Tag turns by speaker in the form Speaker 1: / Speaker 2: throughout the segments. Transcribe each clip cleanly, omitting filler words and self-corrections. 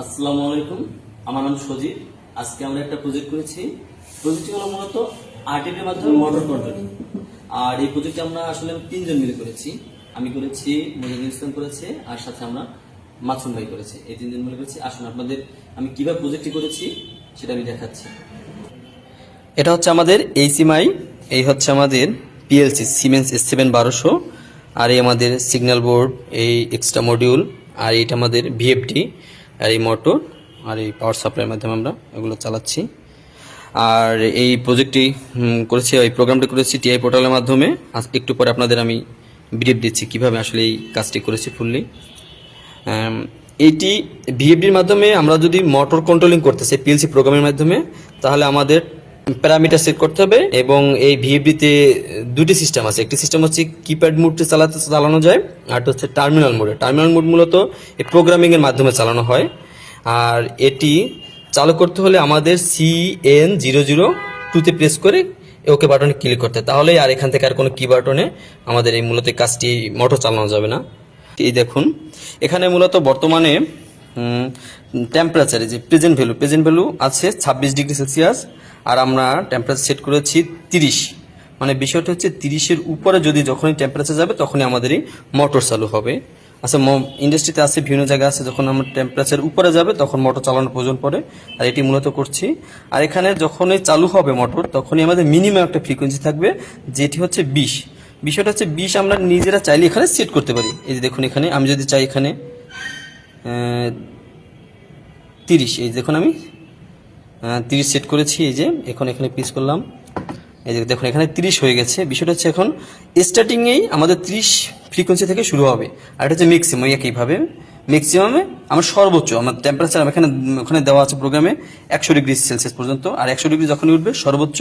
Speaker 1: আসসালামু আলাইকুম, আমার নাম সজীব। আজকে আমরা একটা প্রজেক্ট করেছি। প্রজেক্টটি হলো মূলত আরটিডির মাধ্যমে মোটর কন্ট্রোল। আর এই প্রজেক্টটি আমরা আসলে তিনজন মিলে করেছি। আমি করেছি, মুজাহিদুল ইসলাম করেছে, আর সাথে আমরা মাসুম ভাই করেছে। এই তিনজন মিলে করেছি। আসুন আপনাদের আমি কিভাবে প্রজেক্টটি করেছি সেটা আমি দেখাচ্ছি। এটা হচ্ছে আমাদের এইচএমআই, এই হচ্ছে আমাদের পিএলসি সিমেন্স S7-1200, আর এই আমাদের সিগন্যাল বোর্ড, এই এক্সট্রা মডিউল, আর এইটা আমাদের ভিএফটি, আর এই মোটর, আর এই পাওয়ার সাপ্লাইয়ের মাধ্যমে আমরা এগুলো চালাচ্ছি। আর এই প্রজেক্টটি করেছি, এই প্রোগ্রামটি করেছি টিআই পোর্টালের মাধ্যমে। আজ একটু পরে আপনাদের আমি ব্রিফ দিচ্ছি কিভাবে আসলে এই কাজটি করেছি ফুললি। এইটি ভিএফডির মাধ্যমে আমরা যদি মোটর কন্ট্রোলিং করতে চাই পিএলসি প্রোগ্রামের মাধ্যমে, তাহলে আমাদের প্যারামিটার সেট করতে হবে। এবং এই ভিএফডিতে দুটি সিস্টেম আছে। একটি সিস্টেম হচ্ছে কিপ্যাড মোডে চালানো যায়, আর হচ্ছে টার্মিনাল মোডে। টার্মিনাল মোড মূলত এই প্রোগ্রামিংয়ের মাধ্যমে চালানো হয়। আর এটি চালু করতে হলে আমাদের CN002 প্রেস করে ওকে বাটনে ক্লিক করতে, তাহলে আর এখান থেকে আর কোনো কি বাটনে আমাদের এই মূলত কাজটি মোটর চালানো যাবে না। এই দেখুন, এখানে মূলত বর্তমানে টেম্পারেচারে যে প্রেজেন্ট ভ্যালু আছে 26 ডিগ্রি সেলসিয়াস, আর আমরা টেম্পারেচার সেট করেছি 30। মানে বিষয়টা হচ্ছে 30-এর উপরে যদি যখনই টেম্পারেচার যাবে তখনই আমাদের এই মোটর চালু হবে। আচ্ছা, ইন্ডাস্ট্রিতে আছে, বিভিন্ন জায়গায় আছে, যখন আমরা টেম্পারেচার উপরে যাবে তখন মোটর চালানোর প্রয়োজন পড়ে, আর এটি মূলত করছি। আর এখানে যখনই চালু হবে মোটর তখনই আমাদের মিনিমাম একটা ফ্রিকোয়েন্সি থাকবে, যেটি হচ্ছে 20। বিষয়টা হচ্ছে 20 আমরা নিজেরা চাইলে এখানে সেট করতে পারি। এই যে দেখুন, এখানে আমি যদি চাই এখানে 30, এই দেখুন আমি 30 সেট করেছি। এই যে এখন এখানে পিস করলাম, এই যে দেখুন এখানে 30 হয়ে গেছে। বিষয়টা হচ্ছে এখন স্টার্টিংয়েই আমাদের 30 ফ্রিকোয়েন্সি থেকে শুরু হবে। আর এটা হচ্ছে ম্যাক্সিমাম। একইভাবে ম্যাক্সিমামে আমার সর্বোচ্চ আমার টেম্পারেচার ওখানে দেওয়া আছে প্রোগ্রামে 100 ডিগ্রি সেলসিয়াস পর্যন্ত। আর 100 ডিগ্রি যখনই উঠবে সর্বোচ্চ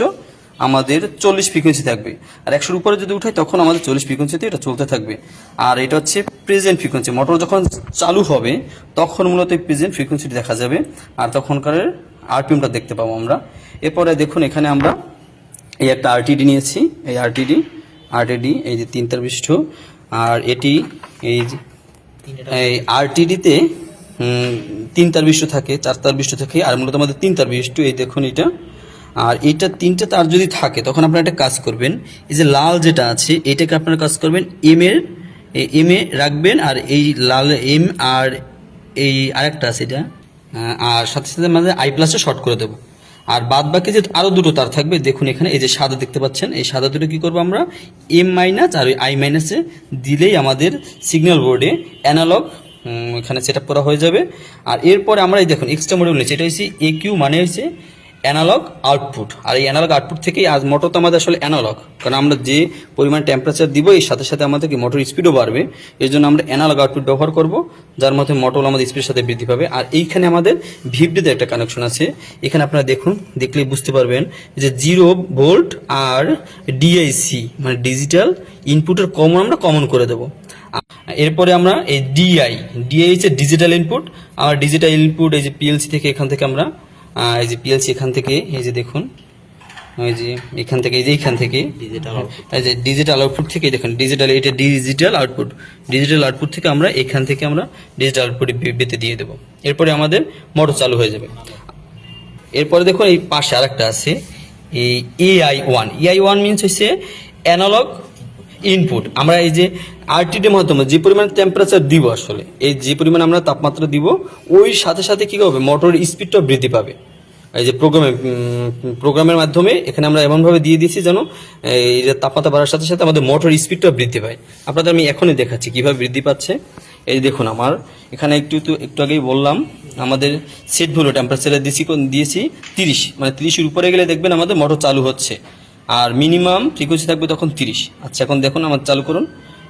Speaker 1: আমাদের 40 ফ্রিকোয়েন্সি থাকবে। আর 100-র উপরে যদি উঠাই তখন আমাদের 40 ফ্রিকোয়েন্সিতে এটা চলতে থাকবে। আর এটা হচ্ছে প্রেজেন্ট ফ্রিকোয়েন্সি। মোটর যখন চালু হবে তখন মূলত প্রেজেন্ট ফ্রিকোয়েন্সিটি দেখা যাবে, আর তখনকার আরপিএমটা দেখতে পাবো আমরা। এরপরে দেখুন, এখানে আমরা এই একটা আরটিডি নিয়েছি। এই আরটিডি এই যে 3 তার বিশিষ্ট। আর এটি এই আরটিডিতে 3 তার বিশিষ্ট থাকে, 4 তার বিশিষ্ট থাকে, আর মূলত আমাদের 3 তার বিশিষ্ট। এই দেখুন এটা। আর এইটা 3টে তার যদি থাকে তখন আপনারা একটা কাজ করবেন, এই যে লাল যেটা আছে এটাকে আপনারা কাজ করবেন এম এ রাখবেন, আর এই লাল এম, আর এই আরেকটা আছে এটা, আর সাথে সাথে আমাদের I+ শর্ট করে দেবো। আর বাদ বাকি যে আরো দুটো তার থাকবে, দেখুন এখানে এই যে সাদা দেখতে পাচ্ছেন, এই সাদা দুটো কি করবো আমরা M- আর ওই I- দিলেই আমাদের সিগন্যাল বোর্ডে অ্যানালগ এখানে সেট আপ করা হয়ে যাবে। আর এরপরে আমরা এই দেখুন এক্সট্রা মডিউল নিচ্ছি, এটা হচ্ছে AQ, মানে হচ্ছে অ্যানালগ আউটপুট। আর এই অ্যানালগ আউটপুট থেকেই আজ মোটর তো আমাদের আসলে অ্যানালগ, কারণ আমরা যে পরিমাণ টেম্পারেচার দিব এর সাথে সাথে আমাদের কি মোটর স্পিডও বাড়বে। এর জন্য আমরা অ্যানালগ আউটপুট ব্যবহার করব, যার মধ্যে মোটর আমাদের স্পিডের সাথে বৃদ্ধি পাবে। আর এইখানে আমাদের ভিএফডিতে একটা কানেকশন আছে। এখানে আপনারা দেখুন, দেখলেই বুঝতে পারবেন যে 0 ভোল্ট আর DIC মানে ডিজিটাল ইনপুটের আমরা কমন করে দেবো। এরপরে আমরা এই DI হচ্ছে ডিজিটাল ইনপুট। আর ডিজিটাল ইনপুট এই যে পিএলসি থেকে, এখান থেকে আমরা এই যে পিএলসি এখান থেকে এই যে দেখুন, এই যে এখান থেকে এই যে এখান থেকে এই যে ডিজিটাল আউটপুট থেকে দেখুন ডিজিটাল, এটা ডিজিটাল আউটপুট থেকে আমরা এখান থেকে আমরা ডিজিটাল আউটপুট বেতে দিয়ে দেবো। এরপরে আমাদের মোটর চালু হয়ে যাবে। এরপরে দেখুন এই পাশে আরেকটা আছে, এই AI1 মিনস হচ্ছে অ্যানালগ ইনপুট। আমরা এই যে আরটিডির মাধ্যমে যে পরিমাণ টেম্পারেচার দিব, আসলে এই যে পরিমাণ আমরা তাপমাত্রা দিব ওই সাথে সাথে কি হবে মোটরের স্পিডটা বৃদ্ধি পাবে। এই যে প্রোগ্রামের মাধ্যমে এখানে আমরা এমনভাবে দিয়ে দিয়েছি যেন এই যে তাপমাত্রা বাড়ার সাথে সাথে আমাদের মোটরের স্পিডটা বৃদ্ধি পায়। আপনাদের আমি এখনই দেখাচ্ছি কিভাবে বৃদ্ধি পাচ্ছে। এই দেখুন, আমার এখানে একটু আগেই বললাম আমাদের সেট ভ্যালু টেম্পারেচারে দিয়েছি 30, মানে 30-এর উপরে গেলে দেখবেন আমাদের মোটর চালু হচ্ছে, আর মিনিমাম ফ্রিকোয়েন্সি থাকবে তখন 30। আচ্ছা, এখন দেখুন আমার চালু করুন,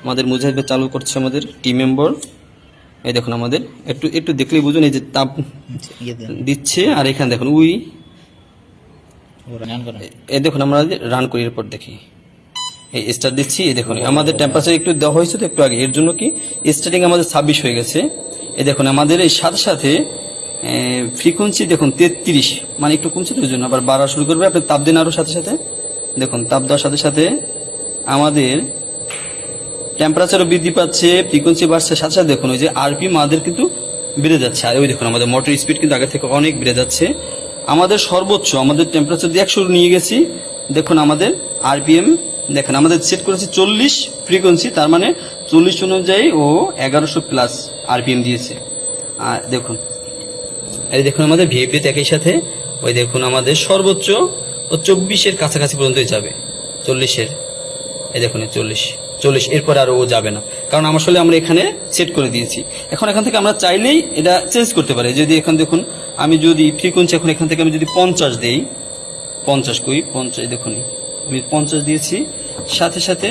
Speaker 1: আমাদের মুজাহিদ ভাই চালু করছে আমাদের টিম মেম্বার। এই দেখুন আমাদের একটু দেখলেই বুঝুন, এই যে তাপ দিচ্ছে। আর এখানে দেখুন এই দেখুন আমরা রান করি, এরপর দেখি এই স্টার্ট দিচ্ছি। এই দেখুন আমাদের টেম্পারেচার একটু দেওয়া হয়েছে তো একটু আগে, এর জন্য কি স্টার্টিং আমাদের 26 হয়ে গেছে। এই দেখুন আমাদের এই সাথে সাথে ফ্রিকোয়েন্সি দেখুন 33, মানে একটু কমছে, তো জন্য আবার বাড়া শুরু করবে। আপনি তাপ দিন আরও সাথে সাথে, দেখুন তাপ দেওয়ার সাথে সাথে আমাদের টেম্পারেচারও বৃদ্ধি পাচ্ছে, ফ্রিকোয়েন্সি বাড়ছে, সাথে সাথে দেখুন ওই যে আরপিএম আমাদের কিন্তু বেড়ে যাচ্ছে। আর ওই দেখুন আমাদের মোটর স্পিড কিন্তু আগে থেকে অনেক বেড়ে যাচ্ছে। আমাদের সর্বোচ্চ আমাদের টেম্পারেচার দিয়ে 100 নিয়ে গেছি। দেখুন আমাদের আরপিএম দেখেন আমাদের সেট করেছে 40 ফ্রিকোয়েন্সি, তার মানে 40 অনুযায়ী ও 1100 প্লাস আরপিএম দিয়েছে। আর দেখুন এই দেখুন আমাদের ভিএফডিতে একই সাথে ওই দেখুন আমাদের সর্বোচ্চ ও 24-এর কাছাকাছি পর্যন্তই যাবে, 40-এর। এই দেখুন 40 এরপর আর ও যাবে না, কারণ আসলে আমরা এখানে সেট করে দিয়েছি। এখন এখান থেকে আমরা চাইলেই এটা চেঞ্জ করতে পারি। যদি এখন দেখুন আমি যদি ফ্রিকোয়েন্সি এখন এখান থেকে আমি যদি 50 দেই, 50 দেখুন আমি 50 দিয়েছি, সাথে সাথে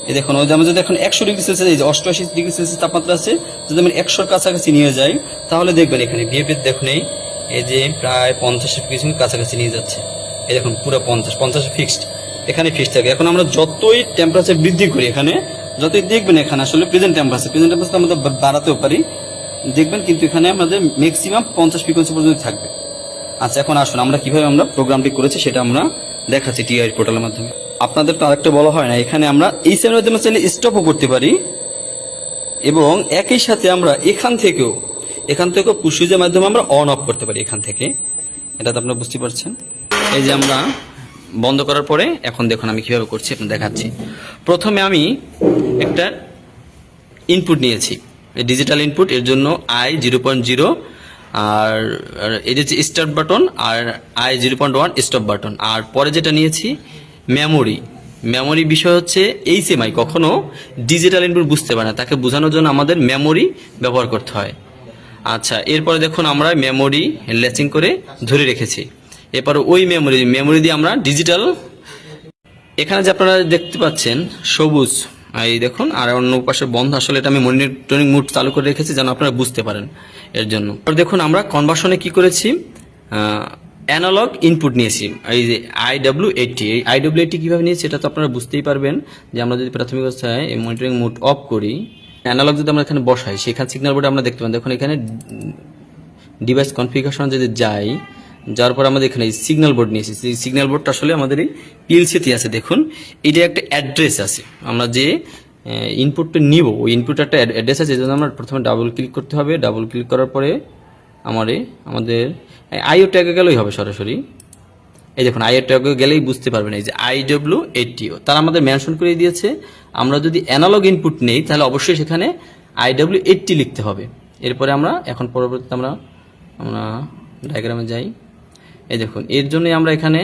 Speaker 1: এই দেখুন ওই যে আমরা যদি এখন 100 ডিগ্রি সেলসিয়াস, এই যে 88 ডিগ্রি সেলসিয়াস তাপমাত্রা আছে, যদি আমি 100-এর কাছাকাছি নিয়ে যাই তাহলে দেখবেন এখানে ভিএফএ দেখুন এই যে প্রায় 50-এর কিছু কাছাকাছি নিয়ে যাচ্ছে। এই দেখুন পুরো 50 ফিক্সড, এখানে ফিক্সড থাকে। এখন আমরা যতই টেম্পারেচার বৃদ্ধি করি এখানে, যতই দেখবেন এখানে আসলে প্রেজেন্ট টেম্পারেচার আমাদের বাড়াতেও পারি দেখবেন, কিন্তু এখানে আমাদের ম্যাক্সিমাম 50 ফ্রিকোয়েন্সি পর্যন্ত থাকবে। আচ্ছা এখন আসুন আমরা কিভাবে আমরা প্রোগ্রামটি করেছি সেটা আমরা দেখাচ্ছি টিআই পোর্টালের মাধ্যমে। আপনাদের তো আরেকটা বলা হয় না, এখানে আমরা এই সেলের মাধ্যমে চাইলে স্টপও করতে পারি, এবং একই সাথে আমরা এখান থেকেও পুশ সুইচের মাধ্যমে আমরা অন অফ করতে পারি এখান থেকে। এটা তো আপনারা বুঝতে পারছেন। এই যে আমরা বন্ধ করার পরে এখন দেখুন আমি কিভাবে করছি আপনাদের দেখাচ্ছি। প্রথমে আমি একটা ইনপুট নিয়েছি, ডিজিটাল ইনপুট, এর জন্য I 0.0 আর এই যে স্টার্ট বাটন, আর I 0.1 স্টপ বাটন। আর পরে যেটা নিয়েছি মেমোরি বিষয় হচ্ছে HMI কখনো ডিজিটাল ইনপুট বুঝতে পারে না, তাকে বোঝানোর জন্য আমাদের মেমোরি ব্যবহার করতে হয়। আচ্ছা এরপরে দেখুন আমরা মেমোরি ল্যাচিং করে ধরে রেখেছি। এরপর ওই মেমোরি দিয়ে আমরা ডিজিটাল, এখানে যে আপনারা দেখতে পাচ্ছেন সবুজ এই দেখুন, আর অন্য পাশে বন্ধ, আসলে এটা আমি মনিটরিং মোড চালু করে রেখেছি যেন আপনারা বুঝতে পারেন এর জন্য। দেখুন আমরা কনভার্সনে কি করেছি, অ্যানালগ ইনপুট নিয়েছি, এই যে IW80। এই IW80 কীভাবে নিয়েছি এটা তো আপনারা বুঝতেই পারবেন, যে আমরা যদি প্রাথমিক অবস্থায় এই মনিটরিং মোড অফ করি, অ্যানালগ যদি আমরা এখানে বসাই, সেখানে সিগন্যাল বোর্ডে আমরা দেখতে পান, দেখুন এখানে ডিভাইস কনফিগারেশন যদি যাই, যার পর আমাদের এখানে সিগন্যাল বোর্ড নিয়েছি। সিগন্যাল বোর্ডটা আসলে আমাদের এই পিএলসিতে আছে। দেখুন এটা একটা অ্যাড্রেস আছে, আমরা যে ইনপুটটা নিব ওই ইনপুট একটা অ্যাড্রেস আছে, এই জন্য আমরা প্রথমে ডাবল ক্লিক করতে হবে। ডাবল ক্লিক করার পরে আমাদের আইও ট্যাগে গেলেই হবে সরাসরি। এই দেখুন আইও ট্যাগে গেলেই বুঝতে পারবেন, এই যে IW80 তারা আমাদের মেনশন করে দিয়েছে। আমরা যদি অ্যানালগ ইনপুট নেই তাহলে অবশ্যই সেখানে IW80 লিখতে হবে। এরপরে আমরা এখন পরবর্তীতে আমরা ডায়াগ্রামে যাই। এই দেখুন এর জন্য আমরা এখানে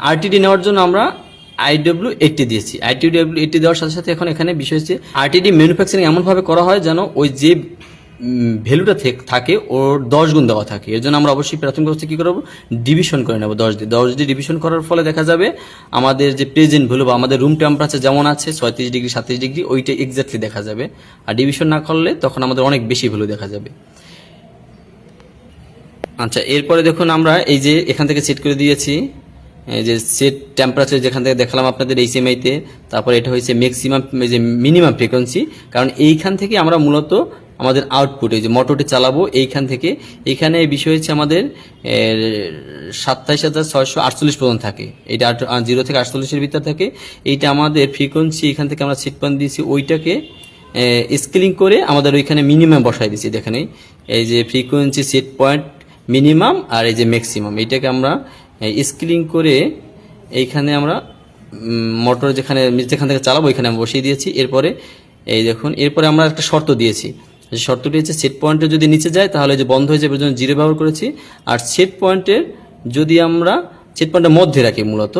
Speaker 1: আরটিডি নেওয়ার জন্য আমরা IW80 দিয়েছি। IW80 দেওয়ার সাথে সাথে এখন এখানে বিষয় হচ্ছে আরটিডি ম্যানুফ্যাকচারিং এমনভাবে করা হয় যেন ওই যে ভ্যালুটা থাকে ওর 10 গুণ দেওয়া থাকে। এর জন্য আমরা অবশ্যই প্রাথমিক অবস্থায় কী করবো, ডিভিশন করে নেব 10 দিয়ে ডিভিশন করার ফলে দেখা যাবে আমাদের যে প্রেজেন্ট ভ্যালু বা আমাদের রুম টেম্পারেচার যেমন আছে 36 ডিগ্রি 37 ডিগ্রি, ওইটা এক্স্যাক্টলি দেখা যাবে। আর ডিভিশন না করলে তখন আমাদের অনেক বেশি ভ্যালু দেখা যাবে। আচ্ছা এরপরে দেখুন আমরা এই যে এখান থেকে সেট করে দিয়েছি, এই যে সেট টেম্পারেচার যেখান থেকে দেখালাম আপনাদের HMI-তে, তারপর এটা হয়েছে ম্যাক্সিমাম, এই যে মিনিমাম ফ্রিকোয়েন্সি, কারণ এইখান থেকে আমরা মূলত আমাদের আউটপুট এই যে মোটরটি চালাবো এইখান থেকে, এখানে এই বিষয় হচ্ছে আমাদের 27,648 পর্যন্ত থাকে, এটা 0 থেকে 48-এর ভিতর থাকে। এইটা আমাদের ফ্রিকোয়েন্সি এখান থেকে আমরা সেট পয়েন্ট দিয়েছি, ওইটাকে স্কেলিং করে আমাদের ওইখানে মিনিমাম বসাই দিয়েছি। দেখেন এই যে ফ্রিকোয়েন্সি সেট পয়েন্ট মিনিমাম আর এই যে ম্যাক্সিমাম, এইটাকে আমরা স্কেলিং করে এইখানে আমরা মোটর যেখানে থেকে চালাবো ওইখানে আমরা বসিয়ে দিয়েছি। এরপরে এই দেখুন এরপরে আমরা একটা শর্ত দিয়েছি, শর্তটি হচ্ছে সেট পয়েন্টের যদি নিচে যায় তাহলে যে বন্ধ হয়ে যাবে, জন্য 0 ব্যবহার করেছি। আর সেট পয়েন্টের যদি আমরা সেট পয়েন্টের মধ্যে রাখি মূলত,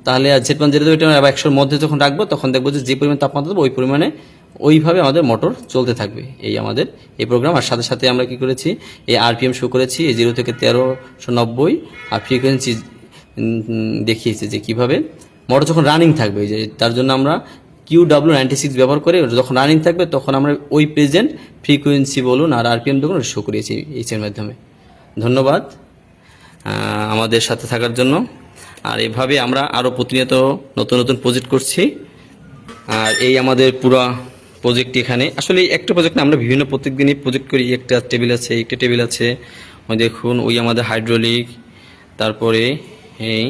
Speaker 1: তাহলে আর সেট পয়েন্ট যেটা দেবো এটা 100-এর মধ্যে যখন রাখবো তখন দেখবো যে পরিমাণ তাপমাত্রা দেবো ওই পরিমাণে ওইভাবে আমাদের মোটর চলতে থাকবে। এই আমাদের এই প্রোগ্রাম। আর সাথে সাথে আমরা কি করেছি, এই আরপিএম শো করেছি, এই 0 থেকে 1390, আর ফ্রিকোয়েন্সি দেখিয়েছি যে কিভাবে মোটর যখন রানিং থাকবে, যে তার জন্য আমরা QW96 ব্যবহার করে যখন রানিং থাকবে তখন আমরা ওই প্রেজেন্ট ফ্রিকোয়েন্সি বলুন আর আরপিএম বলুন শো করিয়েছি এইচের মাধ্যমে। ধন্যবাদ আমাদের সাথে থাকার জন্য। আর এভাবে আমরা আরও প্রতিনিয়ত নতুন নতুন প্রজেক্ট করছি। আর এই আমাদের পুরো প্রজেক্টটি এখানে আসলে একটা প্রজেক্ট না, আমরা বিভিন্ন প্রত্যেক দিনই প্রজেক্ট করি। একটা টেবিল আছে, একটা টেবিল আছে, ওই দেখুন ওই আমাদের হাইড্রোলিক, তারপরে এই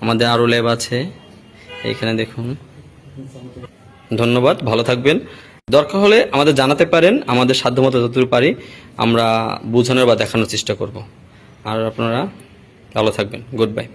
Speaker 1: আমাদের আরও ল্যাব আছে এইখানে দেখুন। ধন্যবাদ, ভালো থাকবেন। দরকার হলে আমাদের জানাতে পারেন, আমাদের সাধ্যমতো যতটুকু পারি আমরা বোঝানোর বা দেখানোর চেষ্টা করব। আর আপনারা ভালো থাকবেন। Good bye.